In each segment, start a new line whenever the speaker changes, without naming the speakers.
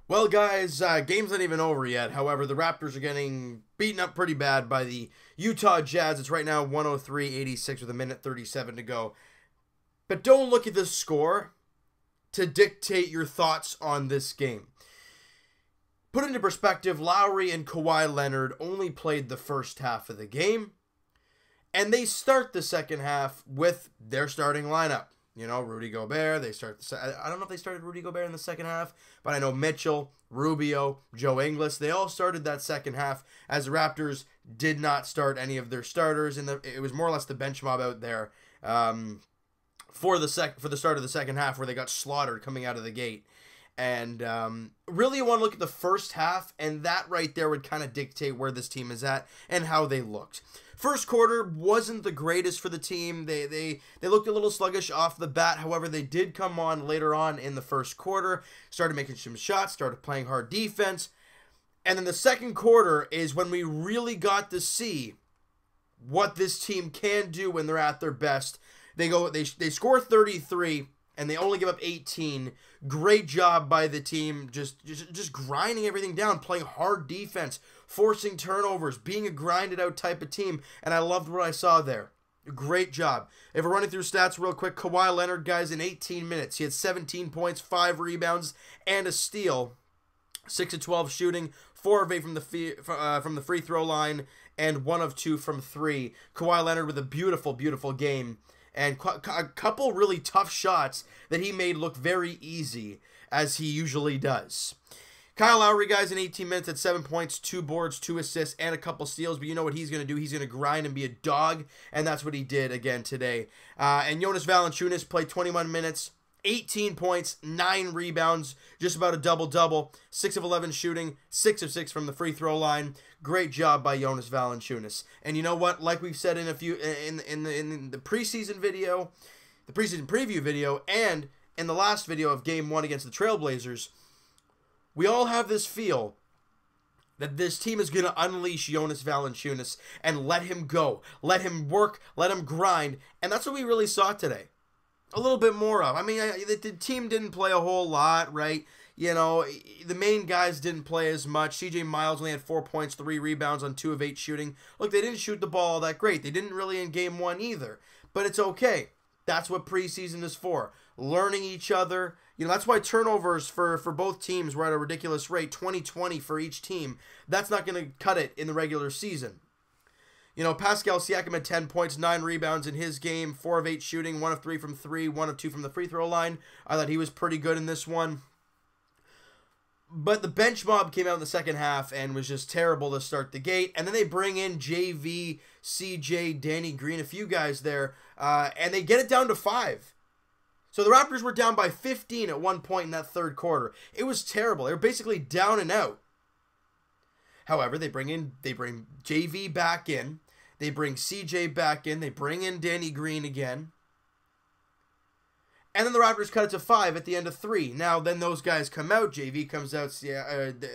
Well, guys, game's not even over yet. However, the Raptors are getting beaten up pretty bad by the Utah Jazz. It's right now 103-86 with a minute 37 to go. But don't look at the score to dictate your thoughts on this game. Put into perspective, Lowry and Kawhi Leonard only played the first half of the game, and they start the second half with their starting lineup. You know, Rudy Gobert, I don't know if they started Rudy Gobert in the second half, but I know Mitchell, Rubio, Joe Ingles, they all started that second half, as the Raptors did not start any of their starters, and it was more or less the bench mob out there for the start of the second half, where they got slaughtered coming out of the gate. And really you want to look at the first half, and that right there would kind of dictate where this team is at and how they looked. First quarter wasn't the greatest for the team. They looked a little sluggish off the bat. However, they did come on later on in the first quarter, started making some shots, started playing hard defense. And then the second quarter is when we really got to see what this team can do when they're at their best. They score 33 and they only give up 18. Great job by the team, just grinding everything down, playing hard defense, forcing turnovers, being a grinded out type of team, and I loved what I saw there. Great job. If we're running through stats real quick, Kawhi Leonard, guys, in 18 minutes, he had 17 points, 5 rebounds, and a steal. 6 of 12 shooting, 4 of 8 from the free throw line, and 1 of 2 from 3. Kawhi Leonard with a beautiful, beautiful game. And a couple really tough shots that he made look very easy, as he usually does. Kyle Lowry, guys, in 18 minutes at 7 points, 2 boards, 2 assists, and a couple steals. But you know what he's going to do? He's going to grind and be a dog, and that's what he did again today. And Jonas Valanciunas played 21 minutes, 18 points, 9 rebounds, just about a double-double, 6 of 11 shooting, 6 of 6 from the free throw line. Great job by Jonas Valanciunas. And you know what? Like we've said in the preseason video, the preseason preview video, and in the last video of Game 1 against the Trailblazers, we all have this feel that this team is going to unleash Jonas Valanciunas and let him go, let him work, let him grind, and that's what we really saw today. A little bit more of. I mean, the team didn't play a whole lot, right? You know, the main guys didn't play as much. CJ Miles only had 4 points, 3 rebounds on 2 of 8 shooting. Look, they didn't shoot the ball all that great. They didn't really in Game 1 either. But it's okay. That's what preseason is for. Learning each other. You know, that's why turnovers for both teams were at a ridiculous rate. 20-20 for each team. That's not going to cut it in the regular season. You know, Pascal Siakam had 10 points, 9 rebounds in his game, 4 of 8 shooting, 1 of 3 from 3, 1 of 2 from the free throw line. I thought he was pretty good in this one. But the bench mob came out in the second half and was just terrible to start the gate. And then they bring in JV, CJ, Danny Green, a few guys there, and they get it down to 5. So the Raptors were down by 15 at one point in that third quarter. It was terrible. They were basically down and out. However, they bring JV back in. They bring CJ back in. They bring in Danny Green again. And then the Raptors cut it to 5 at the end of 3. Now, then those guys come out. JV comes out.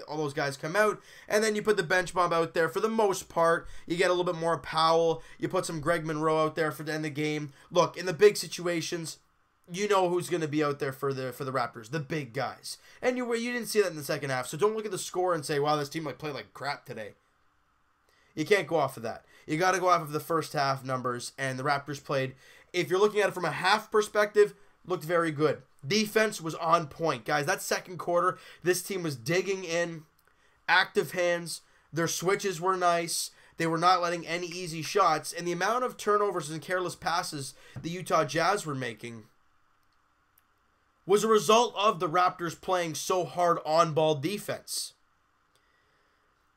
All those guys come out. And then you put the bench mob out there for the most part. You get a little bit more Powell. You put some Greg Monroe out there for the end of the game. Look, in the big situations, you know who's going to be out there for the Raptors. The big guys. And you didn't see that in the second half. So don't look at the score and say, wow, this team played like crap today. You can't go off of that. You got to go off of the first half numbers, and the Raptors played, if you're looking at it from a half perspective, looked very good. Defense was on point. Guys, that second quarter, this team was digging in, active hands, their switches were nice, they were not letting any easy shots, and the amount of turnovers and careless passes the Utah Jazz were making was a result of the Raptors playing so hard on-ball defense.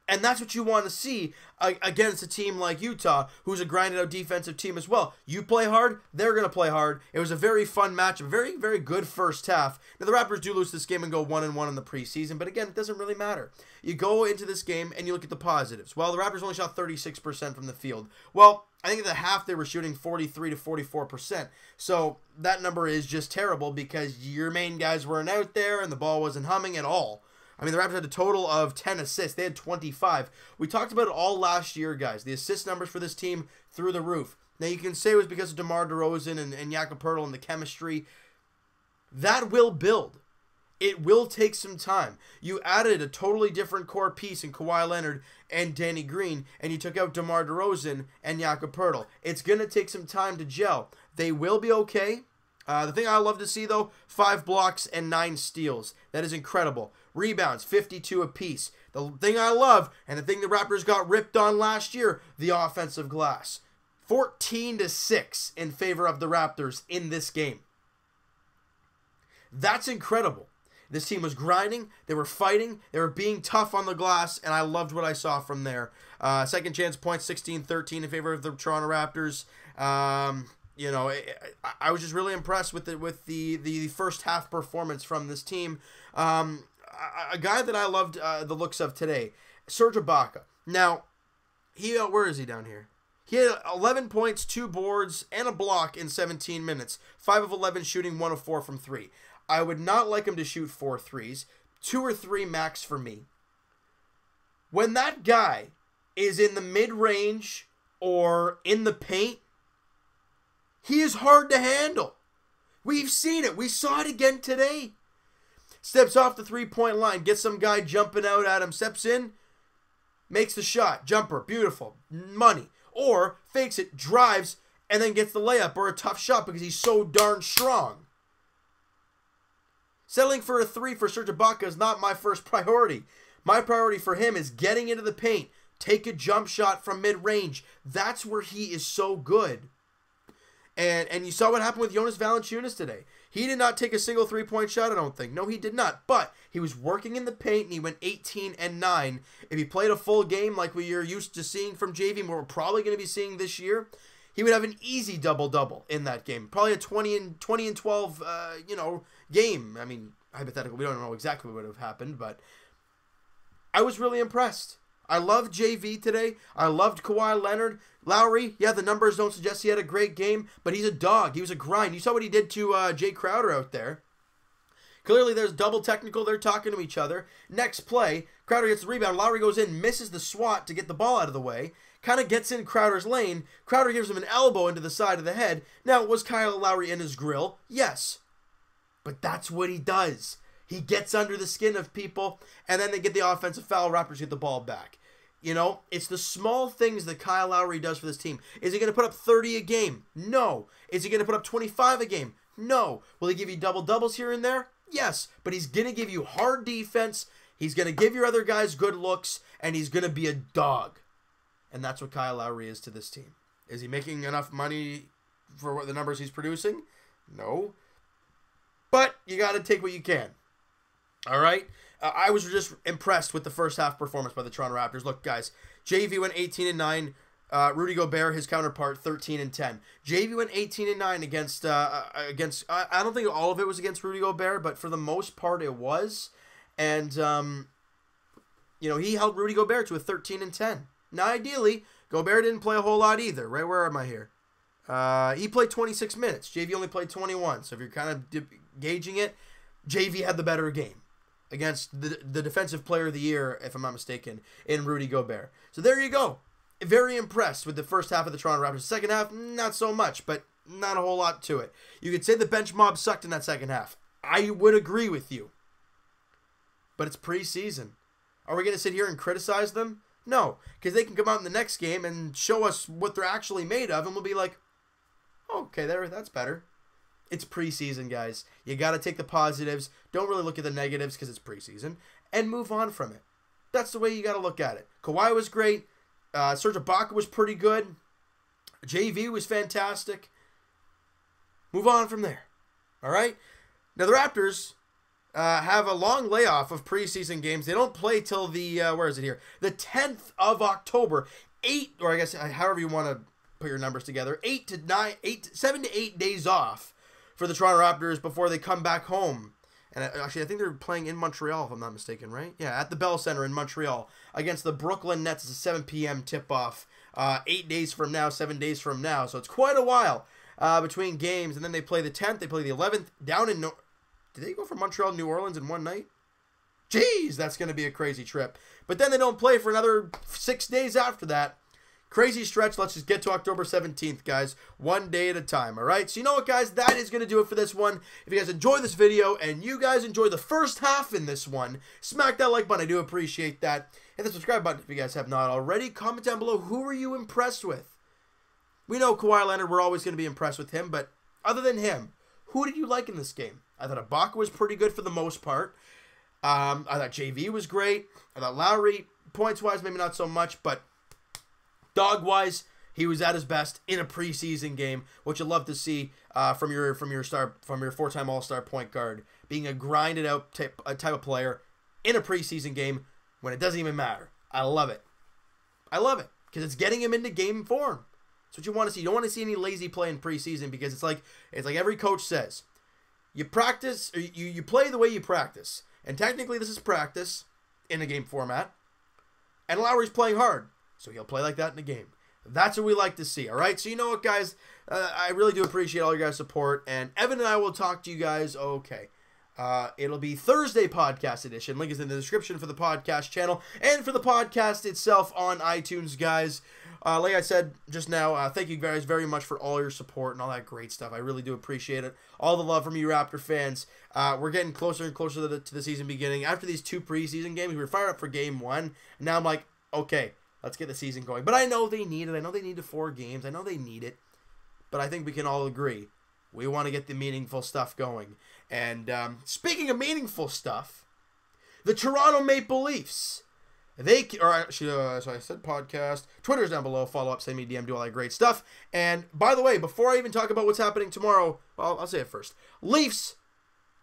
And that's what you want to see against a team like Utah, who's a grinded-out defensive team as well. You play hard, they're going to play hard. It was a very fun match, a very, very good first half. Now, the Raptors do lose this game and go 1-1 in the preseason, but again, it doesn't really matter. You go into this game and you look at the positives. Well, the Raptors only shot 36% from the field. Well, I think at the half they were shooting 43 to 44%. So that number is just terrible because your main guys weren't out there and the ball wasn't humming at all. I mean, the Raptors had a total of 10 assists. They had 25. We talked about it all last year, guys. The assist numbers for this team through the roof. Now, you can say it was because of DeMar DeRozan and Jakob Poeltl and the chemistry. That will build. It will take some time. You added a totally different core piece in Kawhi Leonard and Danny Green, and you took out DeMar DeRozan and Jakob Poeltl. It's going to take some time to gel. They will be okay. The thing I love to see, though, 5 blocks and 9 steals. That is incredible. Rebounds, 52 apiece. The thing I love, and the thing the Raptors got ripped on last year, the offensive glass. 14-6 in favor of the Raptors in this game. That's incredible. This team was grinding, they were fighting, they were being tough on the glass, and I loved what I saw from there. Second chance points, 16-13 in favor of the Toronto Raptors. You know, I was just really impressed with the first half performance from this team. A guy that I loved the looks of today, Serge Ibaka. Now, where is he down here? He had 11 points, 2 boards, and a block in 17 minutes. 5 of 11 shooting, 1 of 4 from 3. I would not like him to shoot 4 threes. 2 or 3 max for me. When that guy is in the mid-range or in the paint, he is hard to handle. We've seen it. We saw it again today. Steps off the three-point line, gets some guy jumping out at him, steps in, makes the shot, jumper, beautiful, money. Or fakes it, drives, and then gets the layup or a tough shot because he's so darn strong. Settling for a 3 for Serge Ibaka is not my first priority. My priority for him is getting into the paint, take a jump shot from mid-range. That's where he is so good. And you saw what happened with Jonas Valanciunas today. He did not take a single three-point shot, I don't think. No, he did not. But he was working in the paint, and he went 18-9. If he played a full game like we are used to seeing from JV, and we're probably going to be seeing this year, he would have an easy double-double in that game. Probably a 20-12, game. I mean, hypothetical, we don't know exactly what would have happened, but I was really impressed. I loved JV today. I loved Kawhi Leonard. Lowry, yeah, the numbers don't suggest he had a great game, but he's a dog. He was a grind. You saw what he did to Jay Crowder out there. Clearly, there's double technical. They're talking to each other. Next play, Crowder gets the rebound. Lowry goes in, misses the swat to get the ball out of the way. Kind of gets in Crowder's lane. Crowder gives him an elbow into the side of the head. Now, was Kyle Lowry in his grill? Yes. But that's what he does. He gets under the skin of people, and then they get the offensive foul. Raptors get the ball back. You know, it's the small things that Kyle Lowry does for this team. Is he going to put up 30 a game? No. Is he going to put up 25 a game? No. Will he give you double-doubles here and there? Yes. But he's going to give you hard defense. He's going to give your other guys good looks, and he's going to be a dog. And that's what Kyle Lowry is to this team. Is he making enough money for what the numbers he's producing? No. But you got to take what you can. All right? I was just impressed with the first half performance by the Toronto Raptors. Look, guys, JV went 18-9. Rudy Gobert, his counterpart, 13-10. JV went 18-9 against. I don't think all of it was against Rudy Gobert, but for the most part, it was. And he held Rudy Gobert to a 13-10. Now, ideally, Gobert didn't play a whole lot either. Right? Where am I here? He played 26 minutes. JV only played 21. So if you're kind of gauging it, JV had the better game against the defensive player of the year, if I'm not mistaken, in Rudy Gobert. So there you go. Very impressed with the first half of the Toronto Raptors. Second half, not so much, but not a whole lot to it. You could say the bench mob sucked in that second half. I would agree with you. But it's preseason. Are we going to sit here and criticize them? No, because they can come out in the next game and show us what they're actually made of, and we'll be like, oh, okay, that's better. It's preseason, guys. You got to take the positives. Don't really look at the negatives because it's preseason. And move on from it. That's the way you got to look at it. Kawhi was great. Serge Ibaka was pretty good. JV was fantastic. Move on from there. All right? Now, the Raptors have a long layoff of preseason games. They don't play till the, where is it here? The 10th of October. 8, or I guess however you want to put your numbers together. 7 to 8 days off for the Toronto Raptors before they come back home. And actually, I think they're playing in Montreal, if I'm not mistaken, right? Yeah, at the Bell Center in Montreal against the Brooklyn Nets. It's a 7 p.m. tip-off 8 days from now, 7 days from now. So it's quite a while between games. And then they play the 10th. They play the 11th down in... Did they go from Montreal to New Orleans in one night? Jeez, that's going to be a crazy trip. But then they don't play for another 6 days after that. Crazy stretch. Let's just get to October 17th, guys. One day at a time, all right? So you know what, guys? That is going to do it for this one. If you guys enjoy this video and you guys enjoy the first half in this one, smack that like button. I do appreciate that. Hit the subscribe button if you guys have not already. Comment down below, who are you impressed with? We know Kawhi Leonard, we're always going to be impressed with him, but other than him, who did you like in this game? I thought Ibaka was pretty good for the most part. I thought JV was great. I thought Lowry, points-wise, maybe not so much, but dog-wise, he was at his best in a preseason game, which you love to see from your four-time All-Star point guard being a grinded-out type of player in a preseason game when it doesn't even matter. I love it. I love it because it's getting him into game form. That's what you want to see. You don't want to see any lazy play in preseason because it's like every coach says. You practice, or you play the way you practice. And technically this is practice in a game format. And Lowry's playing hard. So he'll play like that in a game. That's what we like to see, all right? So you know what, guys? I really do appreciate all your guys' support. And Evan and I will talk to you guys, okay. It'll be Thursday podcast edition. Link is in the description for the podcast channel and for the podcast itself on iTunes, guys. Like I said just now, thank you guys very much for all your support and all that great stuff. I really do appreciate it. All the love from you Raptor fans. We're getting closer and closer to the season beginning. After these 2 preseason games, we were fired up for game 1. And now I'm like, okay, let's get the season going. But I know they need it. I know they need the 4 games. I know they need it. But I think we can all agree we want to get the meaningful stuff going. And speaking of meaningful stuff, the Toronto Maple Leafs. So I said podcast. Twitter's down below. Follow up, send me a DM, do all that great stuff. And by the way, before I even talk about what's happening tomorrow, well, I'll say it first. Leafs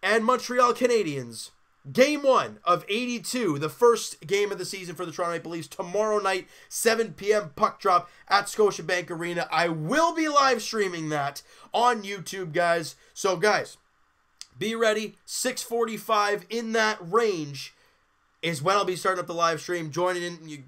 and Montreal Canadiens. Game 1 of 82, the first game of the season for the Toronto Maple Leafs. Tomorrow night, 7 p.m. puck drop at Scotiabank Arena. I will be live streaming that on YouTube, guys. So, guys, be ready. 6:45 in that range is when I'll be starting up the live stream. Joining in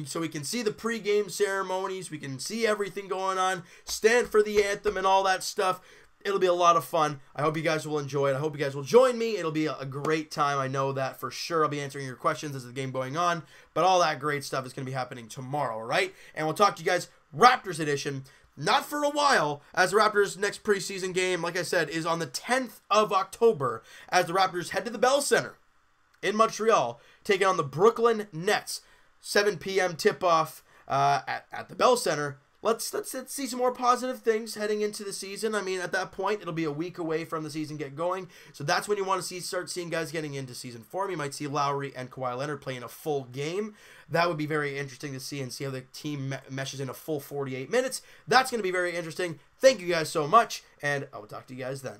so we can see the pregame ceremonies. We can see everything going on. Stand for the anthem and all that stuff. It'll be a lot of fun. I hope you guys will enjoy it. I hope you guys will join me. It'll be a great time. I know that for sure. I'll be answering your questions as the game going on. But all that great stuff is going to be happening tomorrow, all right? And we'll talk to you guys Raptors edition. Not for a while, as the Raptors' next preseason game, like I said, is on the 10th of October as the Raptors head to the Bell Center in Montreal, taking on the Brooklyn Nets. 7 p.m. tip-off at the Bell Center. Let's see some more positive things heading into the season. I mean, at that point, it'll be a week away from the season get going. So that's when you want to start seeing guys getting into season form. You might see Lowry and Kawhi Leonard playing a full game. That would be very interesting to see and see how the team meshes in a full 48 minutes. That's going to be very interesting. Thank you guys so much, and I will talk to you guys then.